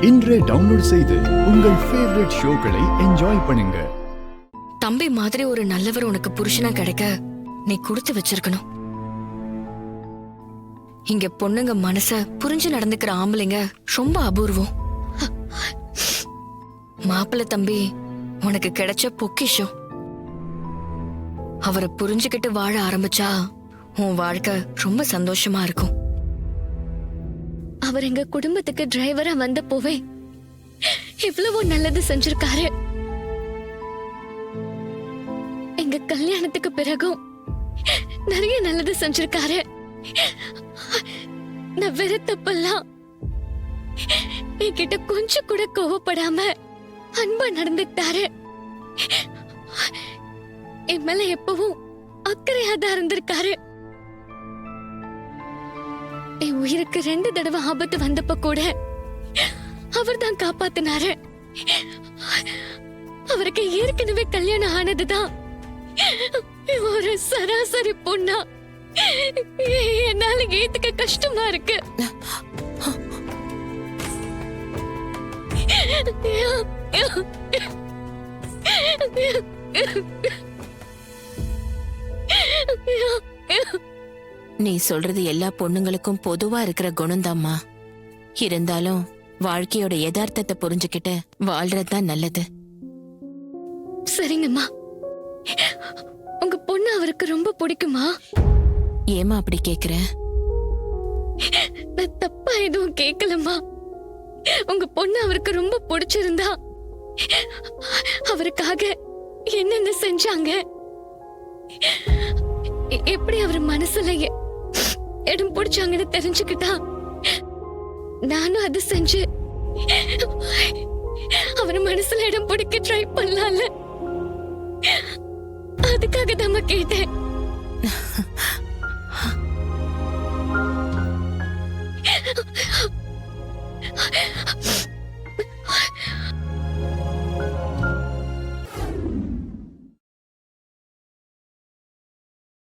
இன்றே டவுன்லோட் செய்து உங்கள் ஃபேவரட் ஷோக்களை என்ஜாய் பண்ணுங்க. தம்பி மாதிரி ஒரு நல்லவர் உனக்கு புருஷனா கிடைக்க நீ கொடுத்து வச்சிருக்கணும். இங்க பொண்ணுங்க மனச புரிஞ்சு நடந்துக்கிற ஆம்பளைங்க ரொம்ப அபூர்வம். மாப்பிள்ள தம்பி உனக்கு கிடைச்ச பொக்கிஷம். அவரை புரிஞ்சுக்கிட்டு வாழ ஆரம்பிச்சா உன் வாழ்க்கை ரொம்ப சந்தோஷமா இருக்கும். அவர் எங்க குடும்பத்துக்கு டிரைவரா வந்தப்போவே எவ்வளவோ நல்லது செஞ்சிருக்காரு. எங்க கல்யாணத்துக்கு பிறகும் நிறைய நல்லது செஞ்சிருக்காரு. நான் வெறுத்தப்பெல்லாம் என்கிட்ட கொஞ்சம் கூட கோவப்படாம அன்பா நடந்துட்டாரு. என் மேல எப்பவும் அக்கறையா தான் இருந்திருக்காரு. என் உயிருக்கு 2 தடவை ஆபத்து வந்தப்ப கூட அவர் தான் காப்பாத்தினாரு. அவருக்கு ஏற்கனவே கல்யாணம் ஆனதுதான். ஒரு சராசரி பொண்ணா என்னால ஏத்துக்க கஷ்டமா இருக்கு. நீ சொல்றது எல்லா பொண்ணுங்களுக்கும் பொதுவா இருக்கிற குணம்தாம்மா. இருந்தாலும் வாழ்க்கையோட யதார்த்தத்தை புரிஞ்சுக்கிட்டு வாழ்றதுதான் நல்லது. சரிங்கம்மா, உங்க பொண்ணு அவருக்கு ரொம்ப பிடிக்குமா? ஏமா அப்படி கேக்குற? நான் தப்பா எதுவும் கேட்கலம்மா. உங்க பொண்ணு அவருக்கு ரொம்ப பிடிச்சிருந்தா அவருக்காக என்னென்ன செஞ்சாங்க, எப்படி அவர் மனசுல இடம் பிடிச்சாங்கன்னு தெரிஞ்சுக்கிட்டா நானும் அது செஞ்சு அவர் மனசுல இடம் பிடிக்க ட்ரை பண்ணலாம்ல. அதுக்காக தான் கேட்டேன்.